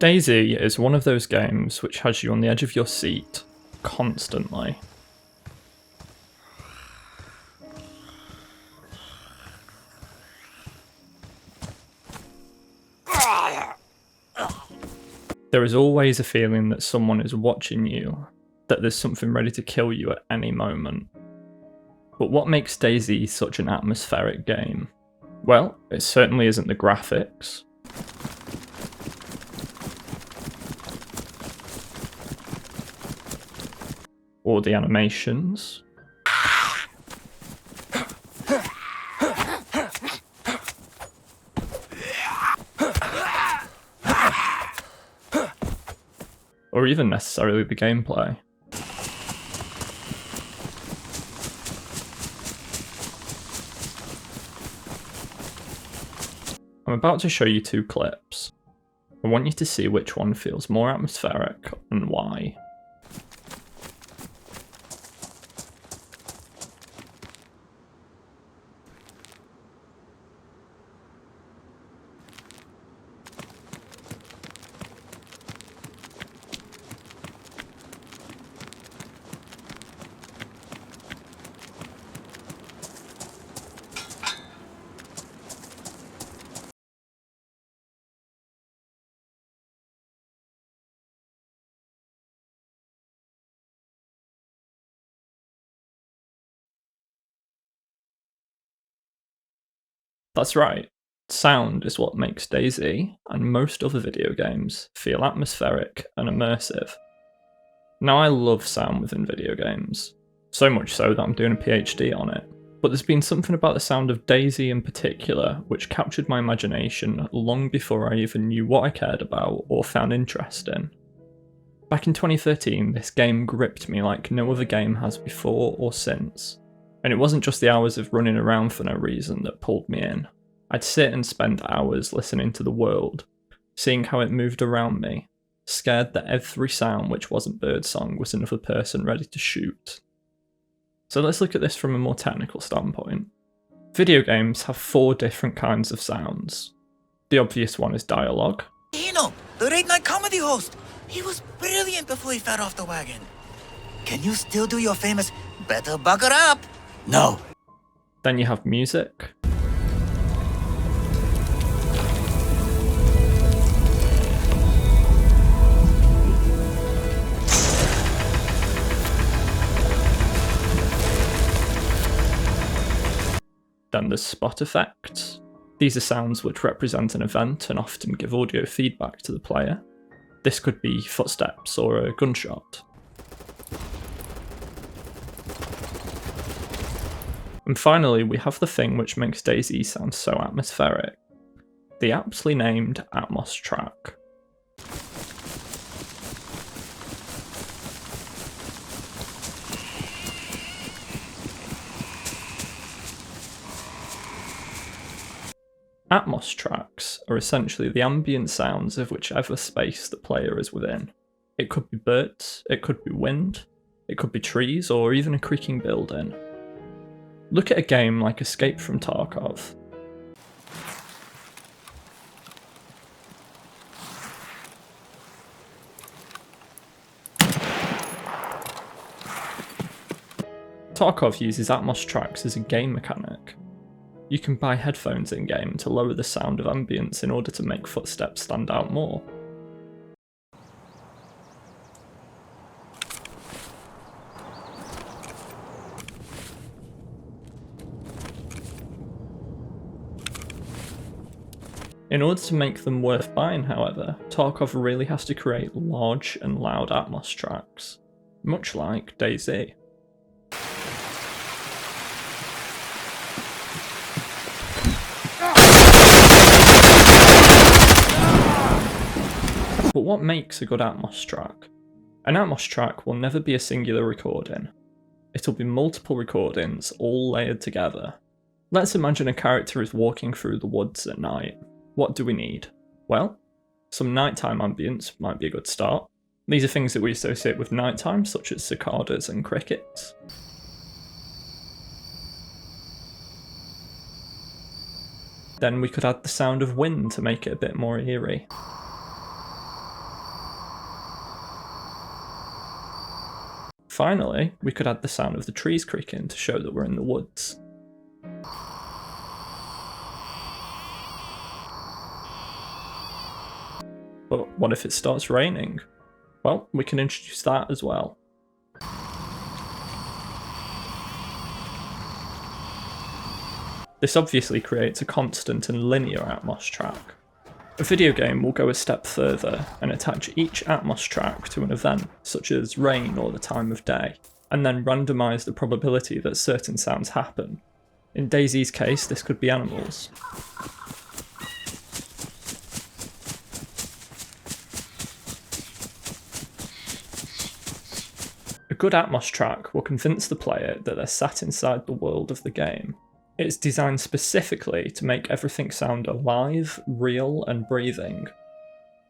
DayZ is one of those games which has you on the edge of your seat constantly. There is always a feeling that someone is watching you, that there's something ready to kill you at any moment. But what makes DayZ such an atmospheric game? Well, it certainly isn't the graphics. Or the animations. Or even necessarily the gameplay. I'm about to show you two clips. I want you to see which one feels more atmospheric and why. That's right, sound is what makes DayZ and most other video games feel atmospheric and immersive. Now I love sound within video games, so much so that I'm doing a PhD on it, but there's been something about the sound of DayZ in particular which captured my imagination long before I even knew what I cared about or found interest in. Back in 2013, this game gripped me like no other game has before or since. And it wasn't just the hours of running around for no reason that pulled me in. I'd sit and spend hours listening to the world, seeing how it moved around me, scared that every sound which wasn't birdsong was another person ready to shoot. So let's look at this from a more technical standpoint. Video games have 4 different kinds of sounds. The obvious one is dialogue. Hino, the late night comedy host. He was brilliant before he fell off the wagon. Can you still do your famous "better buckle up"? No. Then you have music. Then there's spot effects. These are sounds which represent an event and often give audio feedback to the player. This could be footsteps or a gunshot. And finally, we have the thing which makes DayZ sound so atmospheric, the aptly named Atmos track. Atmos tracks are essentially the ambient sounds of whichever space the player is within. It could be birds, it could be wind, it could be trees, or even a creaking building. Look at a game like Escape from Tarkov. Tarkov uses Atmos tracks as a game mechanic. You can buy headphones in-game to lower the sound of ambience in order to make footsteps stand out more. In order to make them worth buying, however, Tarkov really has to create large and loud Atmos tracks, much like DayZ. But what makes a good Atmos track? An Atmos track will never be a singular recording. It'll be multiple recordings all layered together. Let's imagine a character is walking through the woods at night. What do we need? Well, some nighttime ambience might be a good start. These are things that we associate with nighttime, such as cicadas and crickets. Then we could add the sound of wind to make it a bit more eerie. Finally, we could add the sound of the trees creaking to show that we're in the woods. But what if it starts raining? Well, we can introduce that as well. This obviously creates a constant and linear Atmos track. A video game will go a step further and attach each Atmos track to an event, such as rain or the time of day, and then randomise the probability that certain sounds happen. In DayZ's case, this could be animals. A good Atmos track will convince the player that they're sat inside the world of the game. It's designed specifically to make everything sound alive, real, and breathing.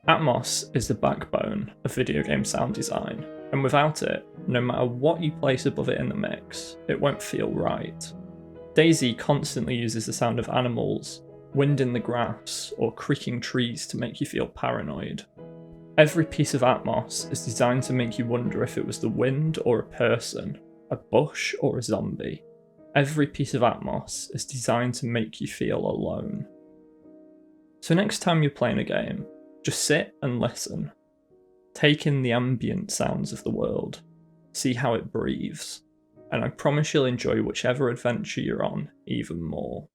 Atmos is the backbone of video game sound design, and without it, no matter what you place above it in the mix, it won't feel right. DayZ constantly uses the sound of animals, wind in the grass, or creaking trees to make you feel paranoid. Every piece of Atmos is designed to make you wonder if it was the wind or a person, a bush or a zombie. Every piece of Atmos is designed to make you feel alone. So next time you're playing a game, just sit and listen. Take in the ambient sounds of the world. See how it breathes. And I promise you'll enjoy whichever adventure you're on even more.